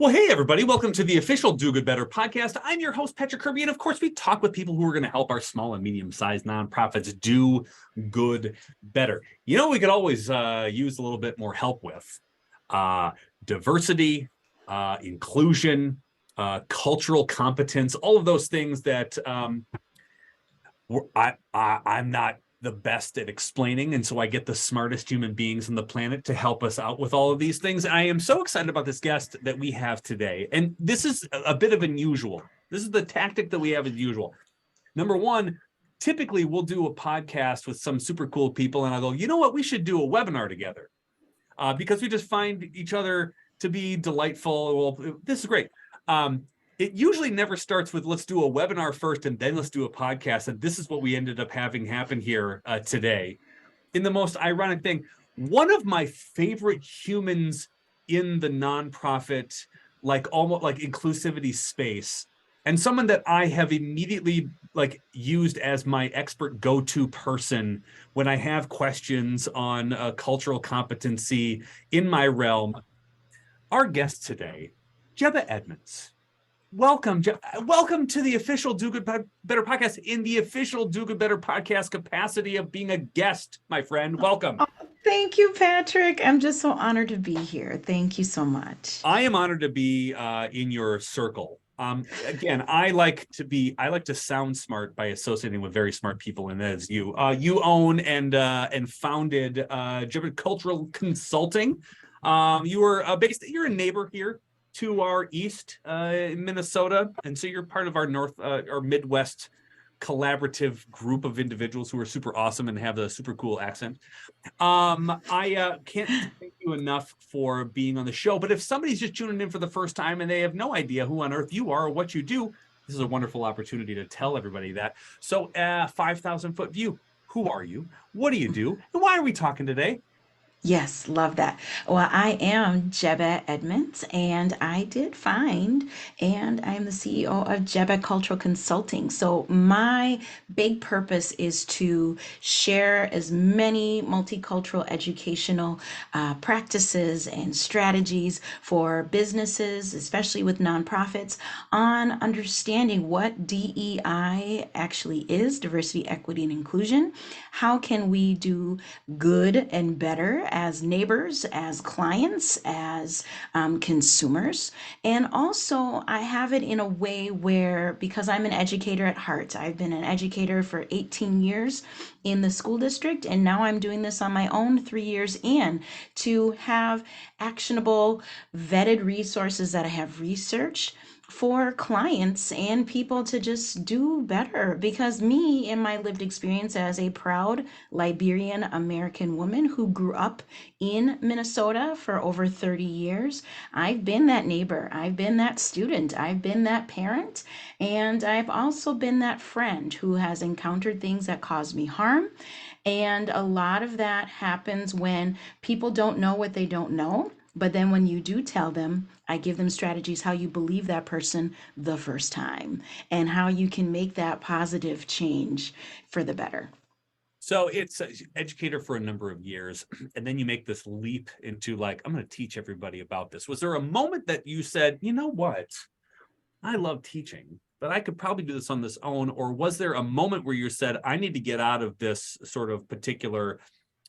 Well, hey, everybody. Welcome to the official Do Good Better podcast. I'm your host, Patrick Kirby. And of course, we talk with people who are going to help our small and medium-sized nonprofits do good better. You know, we could always use a little bit more help with diversity, inclusion, cultural competence, all of those things that I'm not the best at explaining, and so I get the smartest human beings on the planet to help us out with all of these things. I am so excited about this guest that we have today, and this is a bit of unusual. This is the tactic that we have as usual. Number one, typically we'll do a podcast with some super cool people, and I'll go, you know what, we should do a webinar together because we just find each other to be delightful. Well, this is great. It usually never starts with let's do a webinar first and then let's do a podcast. And this is what we ended up having happen here today. In the most ironic thing, one of my favorite humans in the nonprofit, almost like inclusivity space, and someone that I have immediately used as my expert go-to person when I have questions on cultural competency in my realm. Our guest today, Jebeh Edmunds. Welcome to the official Do Good Better podcast in the official Do Good Better podcast capacity of being a guest, my friend. Welcome. Oh, thank you, Patrick. I'm just so honored to be here. Thank you so much. I am honored to be in your circle. Again, I like to sound smart by associating with very smart people, and as you own and founded Jebeh Cultural Consulting. You're a neighbor here to our east in Minnesota, and so you're part of our north or Midwest collaborative group of individuals who are super awesome and have a super cool accent. I can't thank you enough for being on the show, but if somebody's just tuning in for the first time and they have no idea who on earth you are or what you do, this is a wonderful opportunity to tell everybody that. So 5,000 foot view, who are you? What do you do? And why are we talking today? Yes, love that. Well, I am Jebeh Edmunds, and I did find, and I am the CEO of Jebeh Cultural Consulting. So my big purpose is to share as many multicultural educational practices and strategies for businesses, especially with nonprofits, on understanding what DEI actually is, diversity, equity, and inclusion. How can we do good and better as neighbors, as clients, as consumers? And also, I have it in a way where, because I'm an educator at heart, I've been an educator for 18 years in the school district, and now I'm doing this on my own 3 years in to have actionable, vetted resources that I have researched for clients and people to just do better. Because me, in my lived experience as a proud Liberian American woman who grew up in Minnesota for over 30 years, I've been that neighbor, I've been that student, I've been that parent, and I've also been that friend who has encountered things that cause me harm. And a lot of that happens when people don't know what they don't know. But then when you do tell them, I give them strategies how you believe that person the first time and how you can make that positive change for the better. So it's educator for a number of years, and then you make this leap into I'm going to teach everybody about this. Was there a moment that you said, you know what, I love teaching, but I could probably do this on this own? Or was there a moment where you said, I need to get out of this sort of particular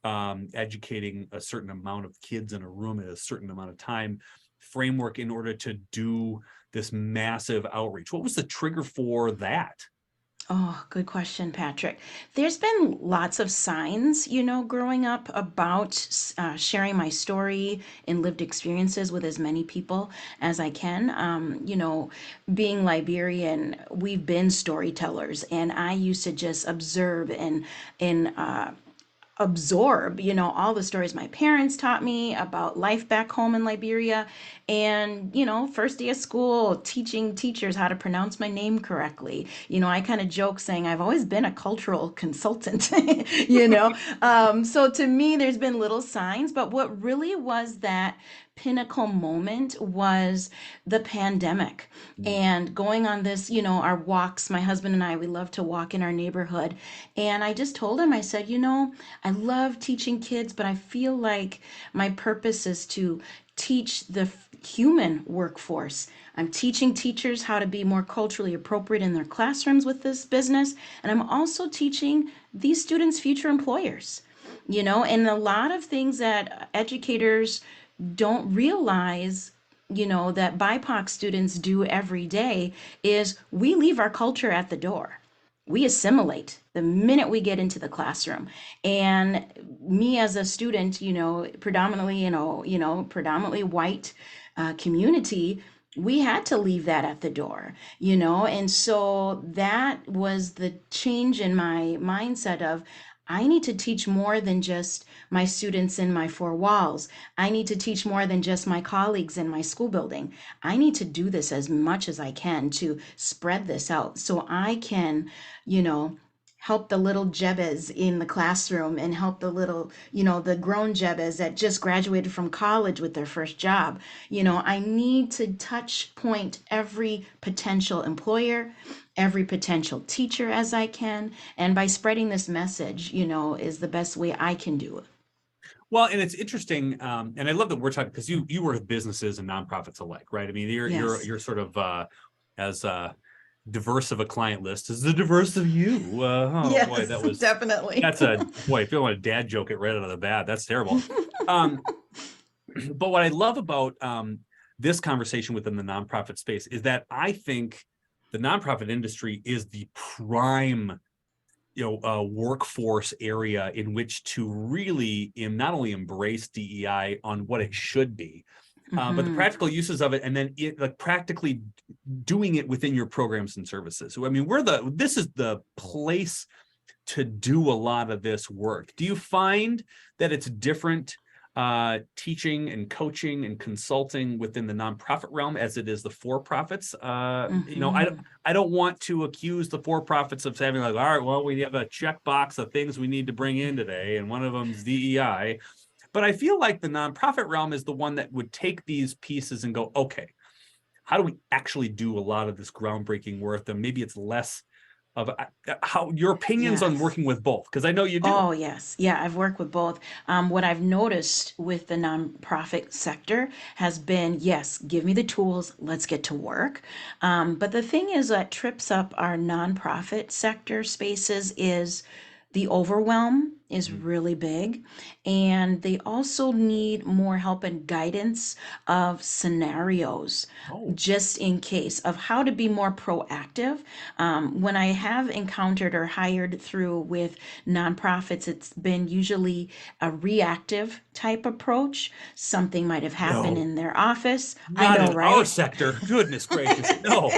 educating a certain amount of kids in a room at a certain amount of time framework in order to do this massive outreach? What was the trigger for that? Oh, good question, Patrick. There's been lots of signs, growing up about sharing my story and lived experiences with as many people as I can. Being Liberian, we've been storytellers, and I used to just observe and absorb, all the stories my parents taught me about life back home in Liberia. And, first day of school, teaching teachers how to pronounce my name correctly. I kind of joke saying I've always been a cultural consultant, So to me, there's been little signs, but what really was that pinnacle moment was the pandemic and going on this, our walks. My husband and I, we love to walk in our neighborhood. And I just told him, I said, I love teaching kids, but I feel like my purpose is to teach the human workforce. I'm teaching teachers how to be more culturally appropriate in their classrooms with this business, and I'm also teaching these students future employers. And a lot of things that educators don't realize, that BIPOC students do every day is we leave our culture at the door. We assimilate the minute we get into the classroom. And me as a student, predominantly, predominantly white community, we had to leave that at the door, and so that was the change in my mindset of I need to teach more than just my students in my four walls. I need to teach more than just my colleagues in my school building. I need to do this as much as I can to spread this out so I can, you know, help the little Jebehs in the classroom and help the little, the grown Jebehs that just graduated from college with their first job. I need to touch point every potential employer, every potential teacher as I can. And by spreading this message, is the best way I can do it. Well, and it's interesting, and I love that we're talking because you work with businesses and nonprofits alike, right? I mean, you're Yes. you're sort of as diverse of a client list as the diverse of you. Oh boy, Yes, definitely. that's a boy. If you want a dad joke it right out of the bat, that's terrible. Um, but what I love about this conversation within the nonprofit space is that I think the nonprofit industry is the prime workforce area in which to really not only embrace DEI on what it should be, but the Hmm. practical uses of it, and then like practically doing it within your programs and services. So I mean, this is the place to do a lot of this work. Do you find that it's different teaching and coaching and consulting within the nonprofit realm as it is the for-profits? Hmm. I don't want to accuse the for-profits of having like, all right, well, we have a checkbox of things we need to bring in today, and one of them is DEI. But I feel like the nonprofit realm is the one that would take these pieces and go, okay, how do we actually do a lot of this groundbreaking work? And maybe it's less of how your opinions on Yes. working with both, because I know you do. Oh, yes. Yeah, I've worked with both. What I've noticed with the nonprofit sector has been, yes, give me the tools, let's get to work. But the thing is that trips up our nonprofit sector spaces is the overwhelm is Mhm. really big. And they also need more help and guidance of scenarios Oh, just in case of how to be more proactive. When I have encountered or hired through with nonprofits, it's been usually a reactive type approach. Something might have happened no, in their office. I not know, in our right? sector. Goodness gracious. No.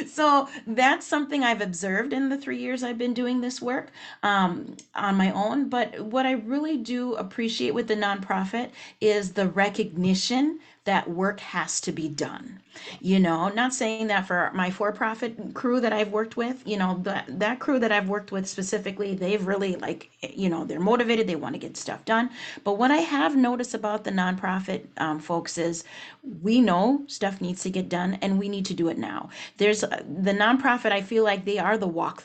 So that's something I've observed in the 3 years I've been doing this work on my own. But what I really do appreciate with the nonprofit is the recognition that work has to be done. Not saying that for my for-profit crew that I've worked with, that crew that I've worked with specifically, they've really like, they're motivated, they want to get stuff done. But what I have noticed about the nonprofit folks is we know stuff needs to get done and we need to do it now. There's the nonprofit, I feel like they are the walk,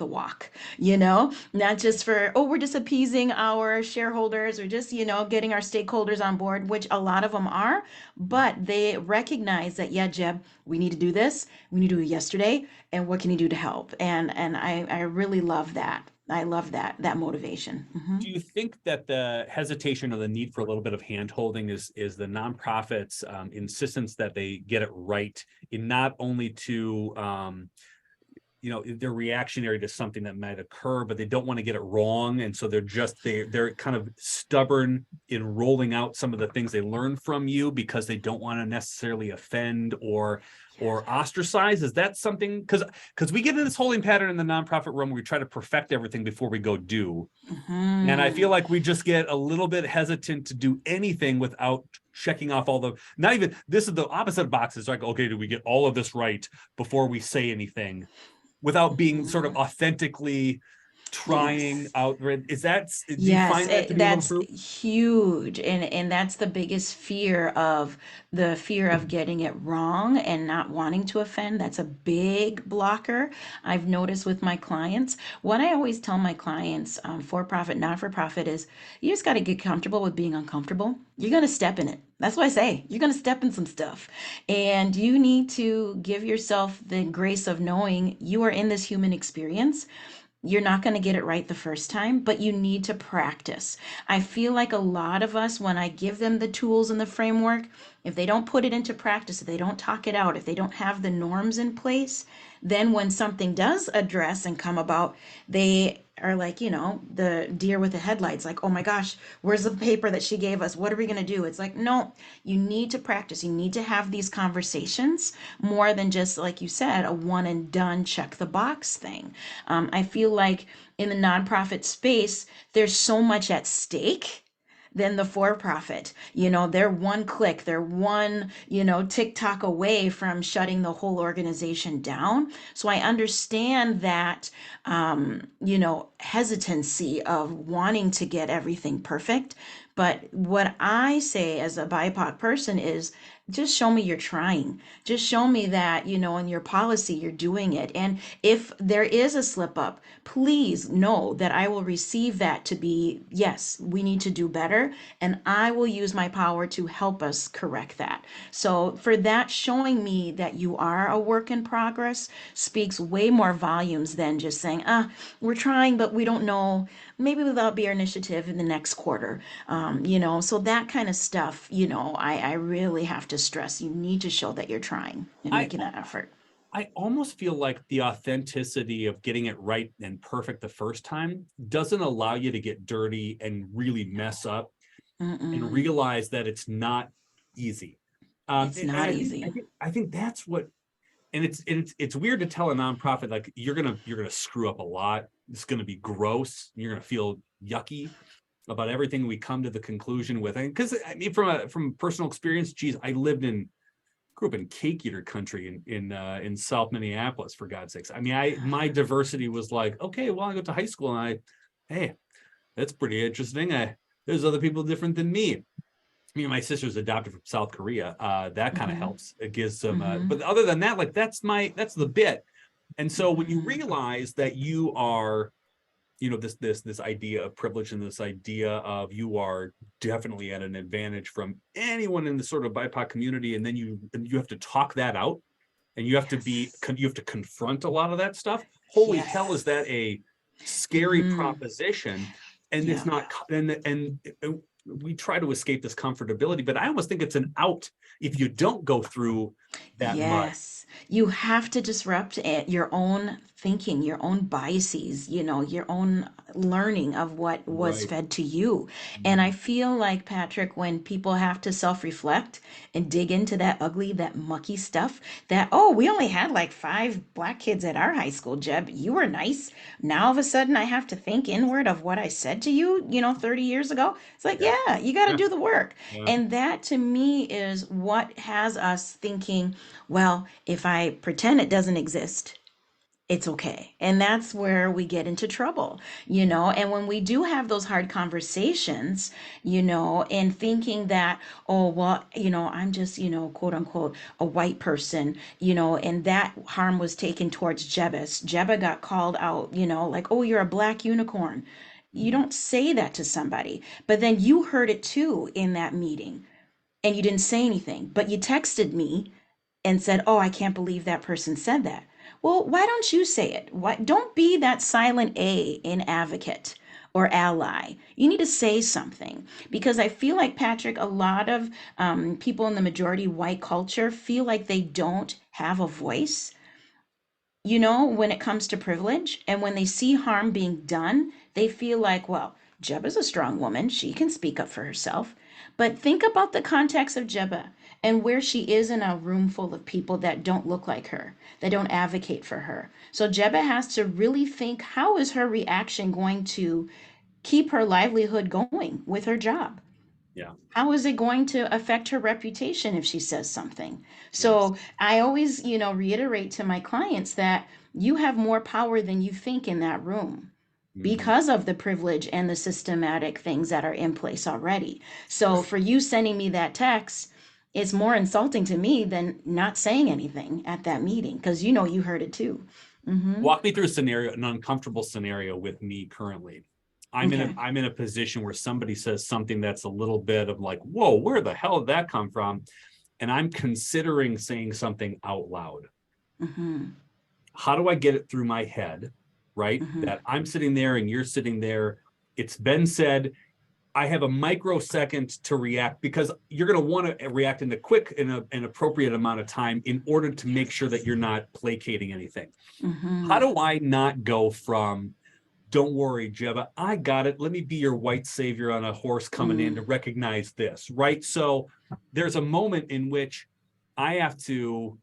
not just for, oh, we're just appeasing our shareholders or just, getting our stakeholders on board, which a lot of them are, but they recognize that, yeah, Jeb, we need to do this. We need to do it yesterday. And what can you do to help? And I really love that. I love that motivation. Do you think that the hesitation or the need for a little bit of handholding is the nonprofits' insistence that they get it right in not only to they're reactionary to something that might occur, but they don't want to get it wrong, and so they're kind of stubborn in rolling out some of the things they learn from you because they don't want to necessarily offend or ostracize. Is that something, because we get in this holding pattern in the nonprofit realm where we try to perfect everything before we go do, and I feel Hmm. like we just get a little bit hesitant to do anything without checking off all the, not even, this is the opposite of boxes, like, okay, do we get all of this right before we say anything, without being sort of authentically trying Yes. out, right? Do you Yes, find that to be a little that's true? huge, and that's the biggest fear of the fear of getting it wrong and not wanting to offend. That's a big blocker I've noticed with my clients. What I always tell my clients, for profit, not for profit, is you just got to get comfortable with being uncomfortable. You're gonna step in it. That's what I say. You're gonna step in some stuff, and you need to give yourself the grace of knowing you are in this human experience. You're not going to get it right the first time, but you need to practice. I feel like a lot of us, when I give them the tools and the framework, if they don't put it into practice, if they don't talk it out, if they don't have the norms in place, then when something does address and come about, they are like, the deer with the headlights, like, oh my gosh, where's the paper that she gave us? What are we going to do? It's like, no, you need to practice. You need to have these conversations more than just, like you said, a one and done check the box thing. I feel like in the nonprofit space, there's so much at stake than the for profit. They're one click, they're one, TikTok away from shutting the whole organization down. So I understand that, hesitancy of wanting to get everything perfect. But what I say as a BIPOC person is just show me you're trying. Just show me that, in your policy, you're doing it. And if there is a slip up, please know that I will receive that to be, yes, we need to do better. And I will use my power to help us correct that. So for that, showing me that you are a work in progress speaks way more volumes than just saying, we're trying, but we don't know. Maybe that'll be our initiative in the next quarter. So that kind of stuff, I really have to stress. You need to show that you're trying and I making that effort. I almost feel like the authenticity of getting it right and perfect the first time doesn't allow you to get dirty and really mess up and Mm-mm. realize that it's not easy. It's And not easy. I think that's what, and it's weird to tell a nonprofit like you're gonna screw up a lot. It's gonna be gross. You're gonna feel yucky about everything we come to the conclusion with. And because I mean, from personal experience, geez, I lived in grew up in cake eater country in South Minneapolis, for God's sakes. I mean, my diversity was like, okay, well, I go to high school and hey, that's pretty interesting. There's other people different than me. I mean, my sister's adopted from South Korea. That kind of Mm-hmm. helps. It gives some, Mm-hmm. but other than that, like that's the bit. And so when you Mm-hmm. realize that you are, this idea of privilege and this idea of you are definitely at an advantage from anyone in the sort of BIPOC community, and then you have to talk that out, and Yes. you have to confront a lot of that stuff. Holy hell, is Yes. that a scary Mm-hmm. proposition? And it's Yeah. not, and we try to escape this comfortability, but I almost think it's an out if you don't go through that mud. Yes, you have to disrupt your own thinking, your own biases, your own learning of what was Right. fed to you. And I Mhm. feel like, Patrick, when people have to self-reflect and dig into that ugly, that mucky stuff, that, oh, we only had like 5 black kids at our high school, Jeb. You were nice. Now all of a sudden I have to think inward of what I said to you, 30 years ago. It's like, Yeah. yeah, you got to Yeah. do the work. Yeah. And that to me is what has us thinking, well, if I pretend it doesn't exist, it's okay. And that's where we get into trouble, And when we do have those hard conversations, and thinking that, oh, well, I'm just, quote unquote, a white person, and that harm was taken towards Jebus. Jebeh got called out, like, oh, you're a black unicorn. You Mhm. don't say that to somebody, but then you heard it too in that meeting and you didn't say anything, but you texted me and said, "Oh, I can't believe that person said that." Well, why don't you say it? Why don't be that silent A in advocate or ally? You need to say something because I feel like, Patrick, a lot of people in the majority white culture feel like they don't have a voice, when it comes to privilege. And when they see harm being done, they feel like, well, Jeb is a strong woman. She can speak up for herself. But think about the context of Jebeh and where she is in a room full of people that don't look like her, that don't advocate for her. So Jebeh has to really think, how is her reaction going to keep her livelihood going with her job? Yeah. How is it going to affect her reputation if she says something? Yes. So I always, reiterate to my clients that you have more power than you think in that room. Mhm. because of the privilege and the systematic things that are in place already. So Right. for you sending me that text, it's more insulting to me than not saying anything at that meeting because you know you heard it too. Mm-hmm. Walk me through a scenario, an uncomfortable scenario with me currently. Okay. I'm in a position where somebody says something that's a little bit of like, whoa, where the hell did that come from? And I'm considering saying something out loud. Mm-hmm. How do I get it through my head, right? Mm-hmm. That I'm sitting there and you're sitting there. It's been said. I have a microsecond to react because you're going to want to react in a quick and an appropriate amount of time in order to make sure that you're not placating anything. How Mm-hmm. do I not go from, don't worry, Jebah, I got it. Let me be your white savior on a horse coming in Mm. to recognize this, right? So there's a moment in which I have to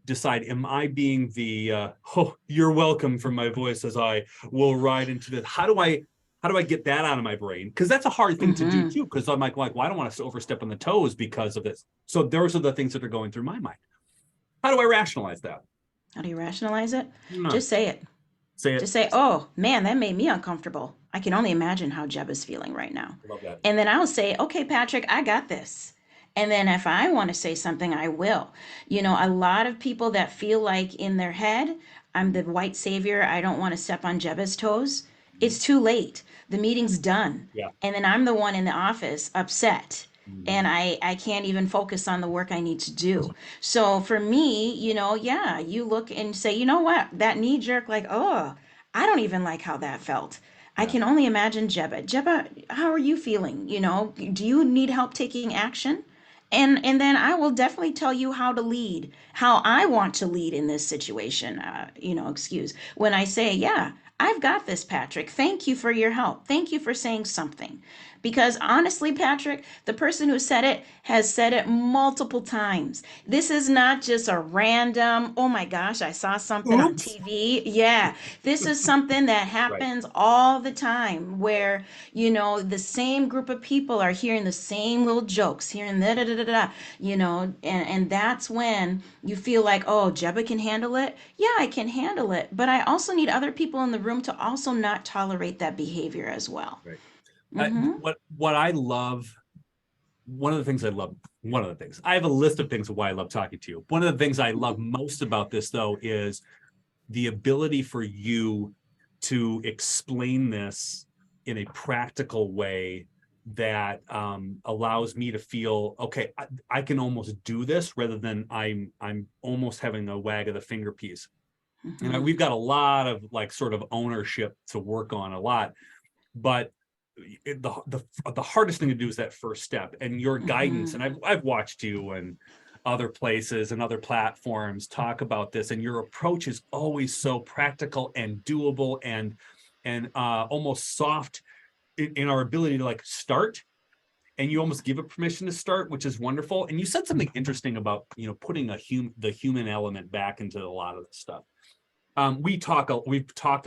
decide, am I being the oh, you're welcome from my voice as I will ride into this. How do I get that out of my brain? Because that's a hard thing to do Mm-hmm. too. Because I'm like, well, I don't want to overstep on the toes because of this. So those are the things that are going through my mind. How do I rationalize that? How do you rationalize it? No, Just say it. say it. Just say, oh man, that made me uncomfortable. I can only imagine how Jeb is feeling right now. I love that. And then I'll say, okay, Patrick, I got this. And then if I want to say something, I will. You know, a lot of people that feel like in their head, I'm the white savior, I don't want to step on Jeb's toes. Mhm. It's too late. The meeting's done. Yeah. And then I'm the one in the office upset. And Mhm. I can't even focus on the work I need to do. So for me, you know, yeah, you look and say, you know what, that knee jerk, like, oh, I don't even like how that felt. I Yeah. can only imagine Jebba. Jebba, how are you feeling? You know, do you need help taking action? And then I will definitely tell you how to lead, how I want to lead in this situation. You know, excuse when I say, yeah, I've got this, Patrick. Thank you for your help. Thank you for saying something. Because honestly, Patrick, the person who said it has said it multiple times. This is not just a random, oh my gosh, I saw something on Oops. TV. Yeah, this is something that Right. happens all the time where, you know, the same group of people are hearing the same little jokes, hearing da da da da da, you know, and that's when you feel like, oh, Jebba can handle it. Yeah, I can handle it. But I also need other people in the room to also not tolerate that behavior as well. Right. Mm-hmm. What I love, one of the things I love, one of the things I have a list of things of why I love talking to you. One of the things I love most about this though is the ability for you to explain this in a practical way that allows me to feel okay. I can almost do this rather than I'm almost having a wag of the finger piece. And Mm-hmm. we've got a lot of like sort of ownership to work on a lot, but the hardest thing to do is that first step and your guidance. Mm-hmm. And I've watched you and other places and other platforms talk about this, and your approach is always so practical and doable and almost soft in our ability to like start. And you almost give it permission to start, which is wonderful. And you said something interesting about putting the human element back into a lot of this stuff. We've talked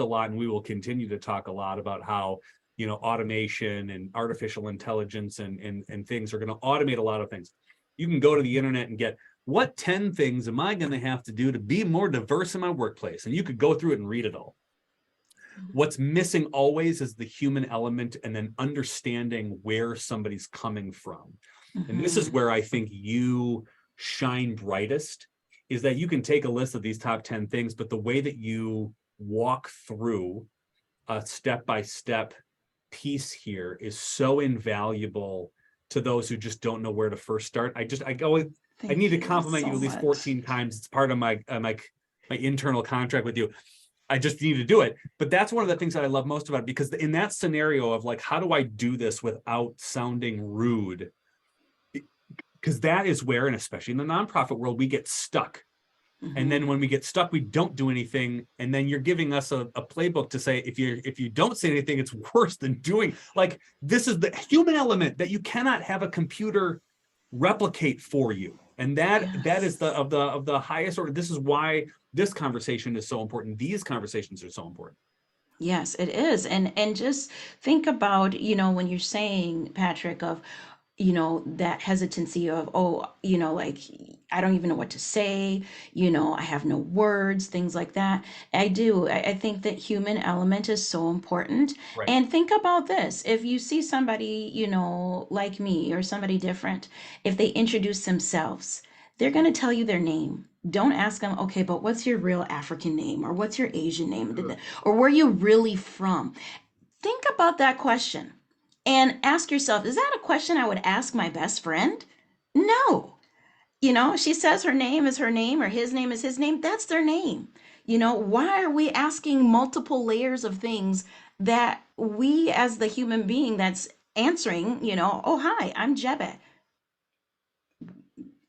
a lot and we will continue to talk a lot about how automation and artificial intelligence and things are going to automate a lot of things. You can go to the internet and get, what 10 things am I going to have to do to be more diverse in my workplace, and you could go through it and read it all. What's missing always is the human element and then understanding where somebody's coming from. And this is Mm-hmm. where I think you shine brightest, is that you can take a list of these top 10 things, but the way that you walk through a step-by-step piece here is so invaluable to those who just don't know where to first start. I need Thank to you compliment so you at least much. 14 times. It's part of my internal contract with you. I just need to do it. But that's one of the things that I love most about it, because in that scenario of like, how do I do this without sounding rude? Because that is where, and especially in the nonprofit world, we get stuck. And Mm-hmm. then when we get stuck, we don't do anything. And then you're giving us a playbook to say, if you don't say anything, it's worse than doing. Like, this is the human element that you cannot have a computer replicate for you. And that is Yes. of the highest order. This is why this conversation is so important. These conversations are so important. Yes, it is. And just think about, you know, when you're saying, Patrick, of, you know, that hesitancy of, oh, you know, like I don't even know what to say. I have no words, things like that. I do. I think that human element is so important. Right. And think about this. If you see somebody, like me or somebody different, if they introduce themselves, they're going to tell you their name. Don't ask them, okay, but what's your real African name? Or what's your Asian name? Or where are you really from? Think about that question and ask yourself, is that a question I would ask my best friend? No. She says her name is her name or his name is his name. That's their name. Why are we asking multiple layers of things that we, as the human being that's answering, oh, hi, I'm Jebeh.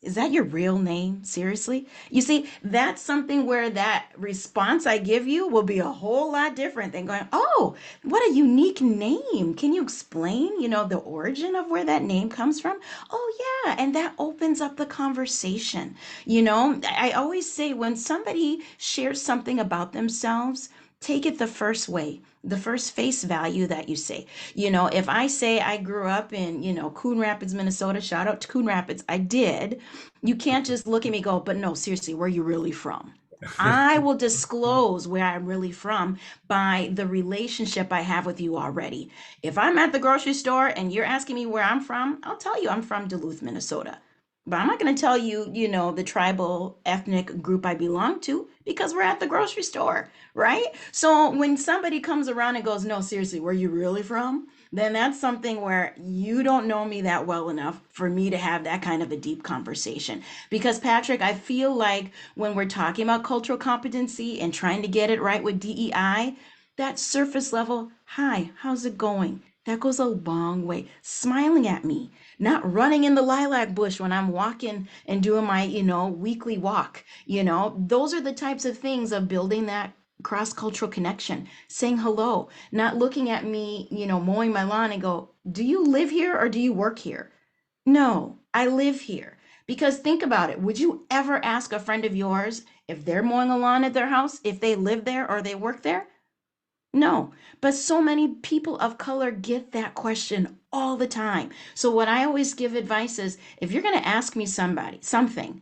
Is that your real name? Seriously? You see, that's something where that response I give you will be a whole lot different than going, oh, what a unique name. Can you explain, the origin of where that name comes from? Oh, yeah. And that opens up the conversation. I always say when somebody shares something about themselves, take it the first way, the first face value that you say. If I say I grew up in, Coon Rapids, Minnesota, shout out to Coon Rapids, I did. You can't just look at me and go, but no, seriously, where are you really from? I will disclose where I'm really from by the relationship I have with you already. If I'm at the grocery store and you're asking me where I'm from, I'll tell you I'm from Duluth, Minnesota. But I'm not going to tell you, the tribal ethnic group I belong to because we're at the grocery store, right? So when somebody comes around and goes, no, seriously, where you really from? Then that's something where you don't know me that well enough for me to have that kind of a deep conversation. Because, Patrick, I feel like when we're talking about cultural competency and trying to get it right with DEI, that surface level, hi, how's it going? That goes a long way. Smiling at me, not running in the lilac bush when I'm walking and doing my, weekly walk. Those are the types of things of building that cross cultural connection, saying hello, not looking at me, mowing my lawn and go, do you live here or do you work here? No, I live here. Because think about it. Would you ever ask a friend of yours if they're mowing a lawn at their house, if they live there or they work there? No, but so many people of color get that question all the time. So what I always give advice is if you're going to ask me something,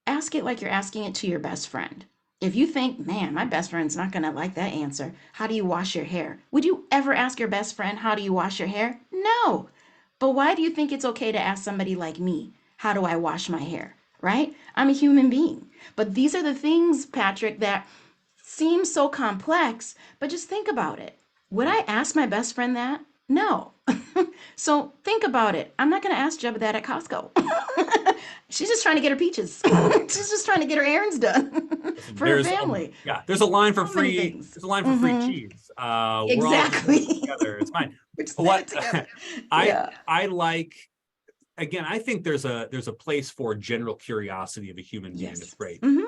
ask it like you're asking it to your best friend. If you think, man, my best friend's not going to like that answer, how do you wash your hair? Would you ever ask your best friend, how do you wash your hair? No. But why do you think it's okay to ask somebody like me, how do I wash my hair? Right? I'm a human being. But these are the things, Patrick, that seem so complex, but just think about it. Would I ask my best friend that? No. So think about it. I'm not going to ask Jebba that at Costco. She's just trying to get her peaches. She's just trying to get her errands done Listen, for her family. yeah, there's a line for So many free. things. There's a line for free Hmm. cheese. We're all just in this Exactly. together. It's fine. We're just in What it together. I Yeah. I like again, I think there's a place for general curiosity of a human being. It's Yes. great. Hmm.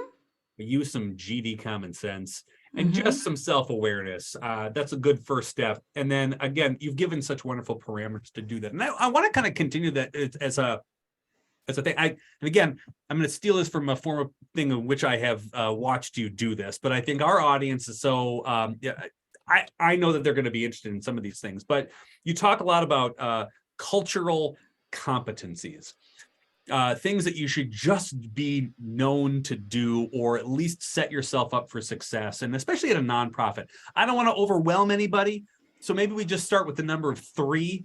Use some GD common sense and just Hmm. some self-awareness. That's a good first step. And then again, you've given such wonderful parameters to do that. And I want to kind of continue that as a thing. And again, I'm going to steal this from a former thing in which I have watched you do this, but I think our audience is so yeah. I know that they're going to be interested in some of these things, but you talk a lot about cultural competencies, things that you should just be known to do, or at least set yourself up for success. And especially at a nonprofit, I don't want to overwhelm anybody. So maybe we just start with the number of 3,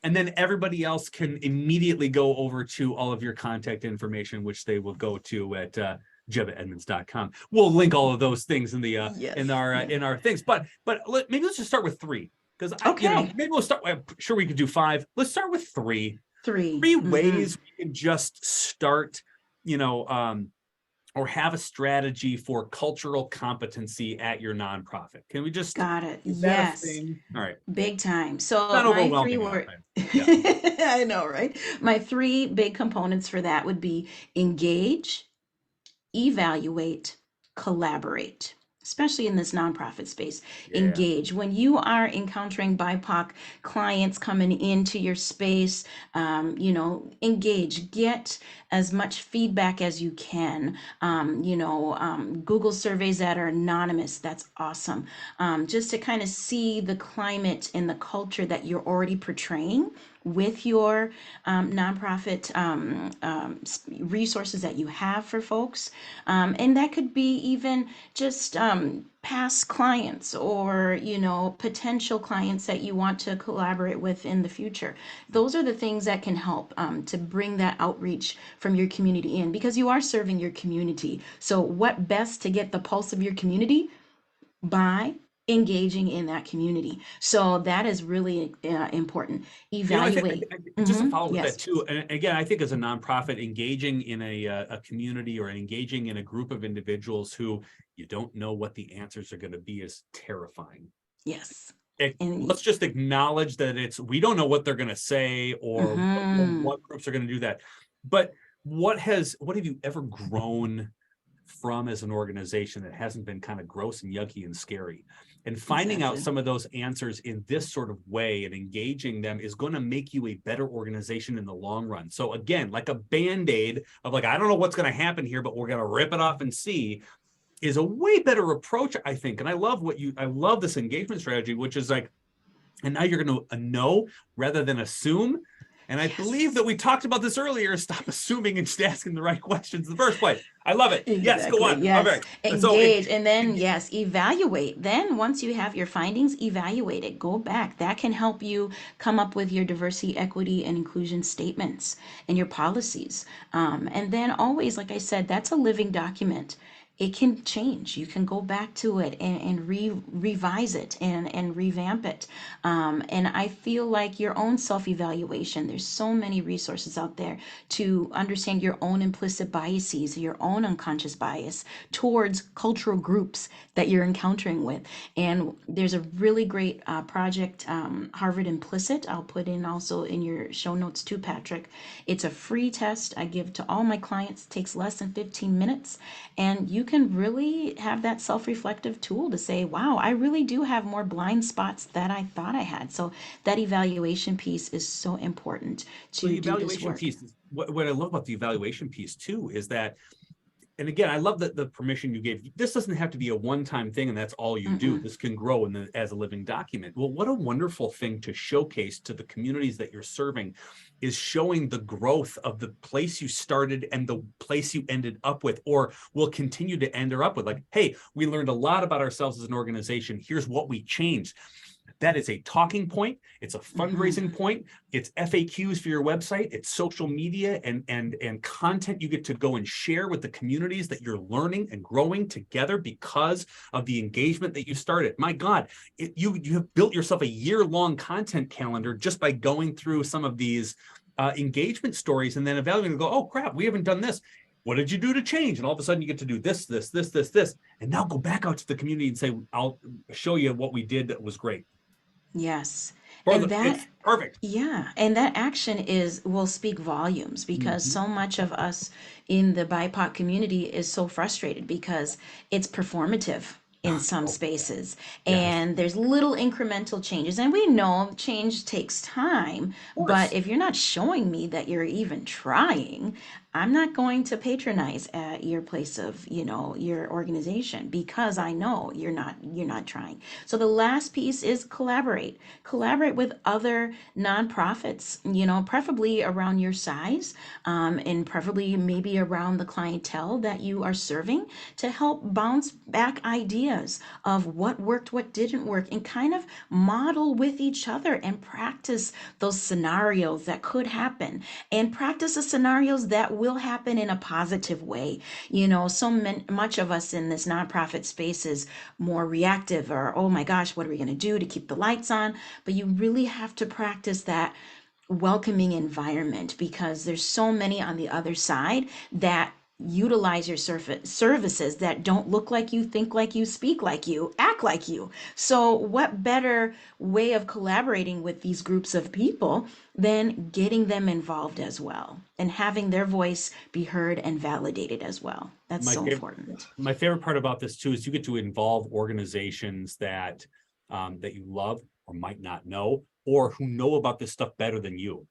and then everybody else can immediately go over to all of your contact information, which they will go to at jebahedmunds.com. We'll link all of those things in the Yes. Yeah. in our things. But maybe let's just start with 3, because Okay. maybe we'll start. I'm sure we could do 5. Let's start with 3. 3. 3 Hmm. ways we can just start, you know, or have a strategy for cultural competency at your nonprofit. Can we just, Got it. is that a Yes. thing? All right. Big time. So Not my three overwhelming enough. were, Yeah. I know, right? My three big components for that would be engage, evaluate, collaborate, especially in this nonprofit space. Yeah. Engage. When you are encountering BIPOC clients coming into your space, engage. Get as much feedback as you can. Google surveys that are anonymous. That's awesome. Just to kind of see the climate and the culture that you're already portraying with your nonprofit resources that you have for folks. And that could be even just past clients or, potential clients that you want to collaborate with in the future. Those are the things that can help to bring that outreach from your community in, because you are serving your community. So what best to get the pulse of your community by engaging in that community. So that is really important. I think Evaluate. just to follow with that Yes. too, and again, I think as a nonprofit, engaging in a community or engaging in a group of individuals who you don't know what the answers are going to be is terrifying. Yes. And Let's just acknowledge that we don't know what they're going to say or what groups are going to do that. But what have you ever grown from as an organization that hasn't been kind of gross and yucky and scary? And finding out exactly. some of those answers in this sort of way and engaging them is going to make you a better organization in the long run. So again, like a Band-Aid of like, I don't know what's going to happen here, but we're going to rip it off and see, is a way better approach, I think. And I love this engagement strategy, which is like, and now you're going to know rather than assume. And I believe Yes. that we talked about this earlier. Stop assuming and just asking the right questions in the first place. I love it. Yes, go Exactly. on. All Yes. right. So Engage. And then, yes, evaluate. Then, once you have your findings, evaluate it. Go back. That can help you come up with your diversity, equity, and inclusion statements and your policies. And then, always, like I said, that's a living document. It can change. You can go back to it and revise it and revamp it. And I feel like your own self evaluation, there's so many resources out there to understand your own implicit biases, your own unconscious bias towards cultural groups that you're encountering with. And there's a really great project, Harvard Implicit. I'll put in also in your show notes too, Patrick. It's a free test I give to all my clients. It takes less than 15 minutes. And you can really have that self reflective tool to say, wow, I really do have more blind spots than I thought I had. So that evaluation piece is so important well, the to do this evaluation work. piece, what I love about the evaluation piece too, is that, and again, I love the permission you gave. This doesn't have to be a one-time thing and that's all you do. Mm-mm. This can grow as a living document. Well, what a wonderful thing to showcase to the communities that you're serving, is showing the growth of the place you started and the place you ended up with, or will continue to end up with. Like, hey, we learned a lot about ourselves as an organization. Here's what we changed. That is a talking point. It's a Mm-hmm. fundraising point. It's FAQs for your website. It's social media and content you get to go and share with the communities that you're learning and growing together because of the engagement that you started. My God, you have built yourself a year-long content calendar just by going through some of these engagement stories and then evaluating and go, oh crap, we haven't done this. What did you do to change? And all of a sudden you get to do this, and now go back out to the community and say, I'll show you what we did that was great. Yes. And that, It's perfect. yeah, and that action will speak volumes, because Mhm. so much of us in the BIPOC community is so frustrated because it's performative in some Oh, spaces, yes, and there's little incremental changes, and we know change takes time. of But course. if you're not showing me that you're even trying, I'm not going to patronize at your place of, your organization, because I know you're not trying. So the last piece is collaborate with other nonprofits, preferably around your size, and preferably maybe around the clientele that you are serving, to help bounce back ideas of what worked, what didn't work, and kind of model with each other and practice those scenarios that could happen, and practice the scenarios that will happen in a positive way. Much of us in this nonprofit space is more reactive, or, oh my gosh, what are we going to do to keep the lights on? But you really have to practice that welcoming environment, because there's so many on the other side that utilize your services that don't look like you, think like you, speak like you, act like you. So what better way of collaborating with these groups of people than getting them involved as well, and having their voice be heard and validated as well? That's My so favorite, important. my favorite part about this too is you get to involve organizations that you love or might not know, or who know about this stuff better than you.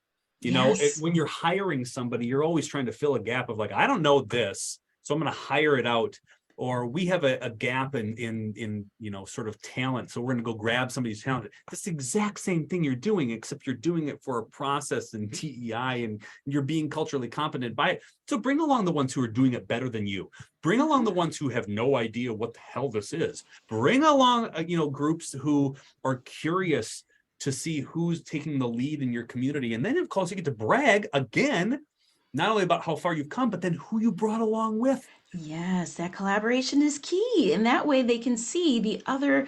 Yes. When you're hiring somebody, you're always trying to fill a gap of like, I don't know this, so I'm going to hire it out. or we have a gap in sort of talent, so we're going to go grab somebody's talent. That's the exact same thing you're doing, except you're doing it for a process and TEI, and you're being culturally competent by it. So bring along the ones who are doing it better than you. Bring along the ones who have no idea what the hell this is. Bring along groups who are curious to see who's taking the lead in your community, and then of course you get to brag again, not only about how far you've come, but then who you brought along with. Yes, that collaboration is key. And that way they can see the other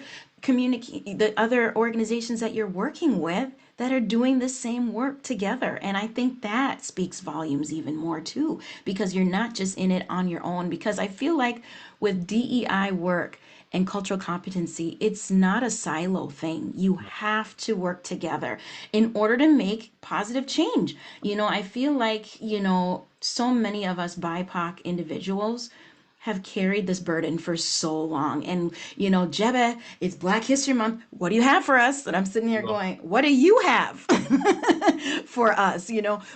organizations that you're working with that are doing the same work together. And I think that speaks volumes even more too, because you're not just in it on your own. Because I feel like with DEI work and cultural competency, it's not a silo thing. You have to work together in order to make positive change. I feel like, so many of us BIPOC individuals have carried this burden for so long. And, Jebeh, it's Black History Month. What do you have for us? And I'm sitting here Well, going, what do you have for us?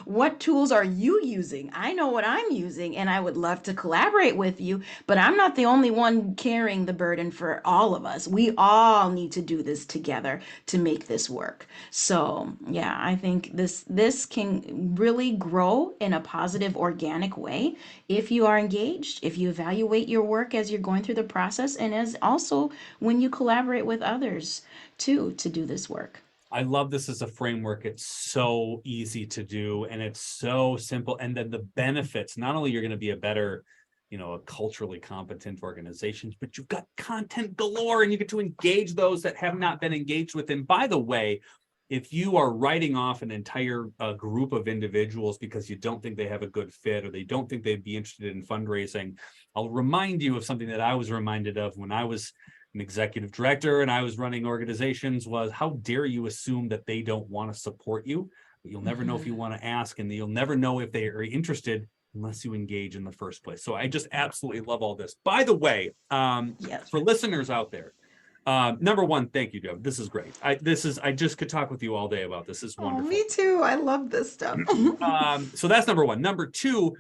What tools are you using? I know what I'm using, and I would love to collaborate with you, but I'm not the only one carrying the burden for all of us. We all need to do this together to make this work. So, yeah, I think this can really grow in a positive, organic way if you are engaged, if you evaluate your work as you're going through the process, and as also when you collaborate with others too to do this work. I love this as a framework. It's so easy to do and it's so simple. And then the benefits, not only you're going to be a better, a culturally competent organization, but you've got content galore and you get to engage those that have not been engaged with. And by the way, if you are writing off an entire group of individuals because you don't think they have a good fit or they don't think they'd be interested in fundraising, I'll remind you of something that I was reminded of when I was an executive director and I was running organizations. Was how dare you assume that they don't want to support you? But you'll never know if you want to ask, and you'll never know if they are interested unless you engage in the first place. So I just absolutely love all this. By the way, Yes. for listeners out there, number one, thank you, Joe. This is great. I just could talk with you all day about this. This is Oh, wonderful. me too. I love this stuff. So that's number one. Number two,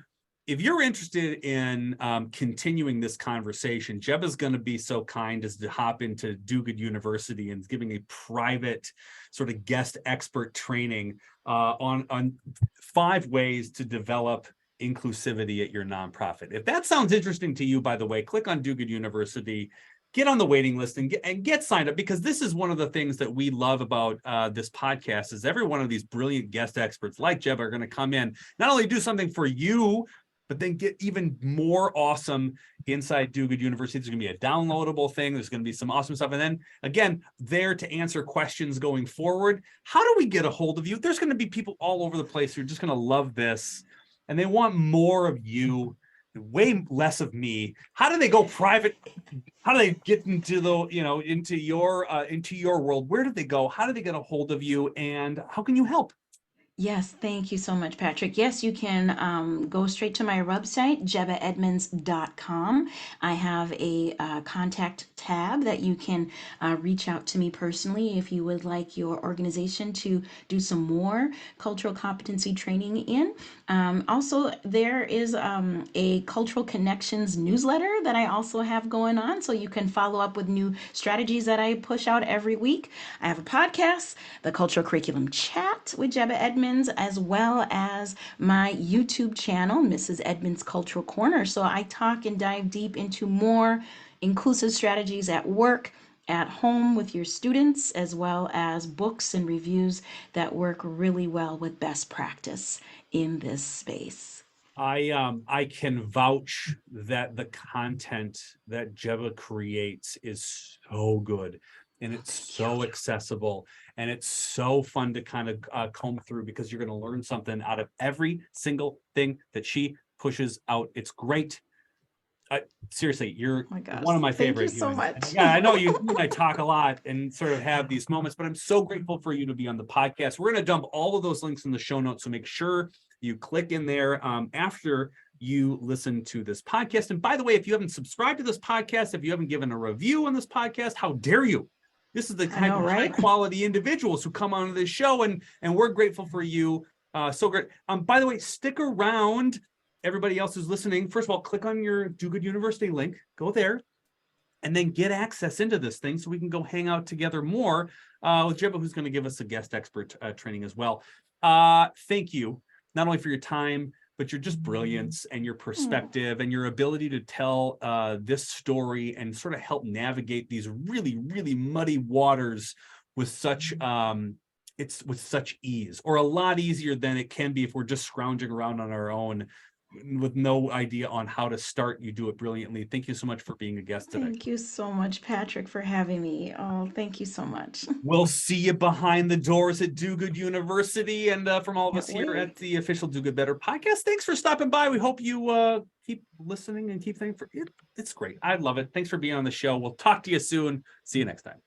if you're interested in continuing this conversation, Jebah is going to be so kind as to hop into Do Good University and giving a private sort of guest expert training on 5 ways to develop inclusivity at your nonprofit. If that sounds interesting to you, by the way, click on Do Good University, get on the waiting list and get signed up, because this is one of the things that we love about this podcast is every one of these brilliant guest experts like Jebah are going to come in, not only do something for you, but then get even more awesome inside Do Good University. There's going to be a downloadable thing. There's going to be some awesome stuff. And then again, there to answer questions going forward. How do we get a hold of you? There's going to be people all over the place who are just going to love this and they want more of you, way less of me. How do they go private? How do they get into into your world? Where do they go? How do they get a hold of you? And how can you help? Yes, thank you so much, Patrick. Yes, you can go straight to my website, jebahedmunds.com. I have a contact tab that you can reach out to me personally if you would like your organization to do some more cultural competency training in. Also, there is a Cultural Connections newsletter that I also have going on, so you can follow up with new strategies that I push out every week. I have a podcast, the Cultural Curriculum Chat with Jebeh Edmunds, as well as my YouTube channel, Mrs. Edmunds Cultural Corner. So I talk and dive deep into more inclusive strategies at work, at home with your students, as well as books and reviews that work really well with best practice in this space. I can vouch that the content that Jebah creates is so good and it's so accessible and it's so fun to kind of comb through, because you're going to learn something out of every single thing that she pushes out. It's great. Seriously, you're Oh my gosh, one of my thank you favorite so humans. much. Yeah, I know you and I talk a lot and sort of have these moments, but I'm so grateful for you to be on the podcast. We're going to dump all of those links in the show notes, so make sure you click in there after you listen to this podcast. And by the way, if you haven't subscribed to this podcast, if you haven't given a review on this podcast, how dare you? This is the type of high quality individuals who come onto this show, and we're grateful for you. So great. By the way, stick around everybody else who's listening, first of all, click on your Do Good University link, go there, and then get access into this thing so we can go hang out together more with Jebah, who's going to give us a guest expert training as well. Thank you, not only for your time, but your just brilliance and your perspective and your ability to tell this story and sort of help navigate these really, really muddy waters with such with such ease, or a lot easier than it can be if we're just scrounging around on our own with no idea on how to start. You do it brilliantly. Thank you so much for being a guest today. Thank you so much, Patrick, for having me. Oh, thank you so much. We'll see you behind the doors at Do Good University. And from all of us here at the official Do Good Better podcast, thanks for stopping by. We hope you keep listening and keep thinking. It's great. I love it. Thanks for being on the show. We'll talk to you soon. See you next time.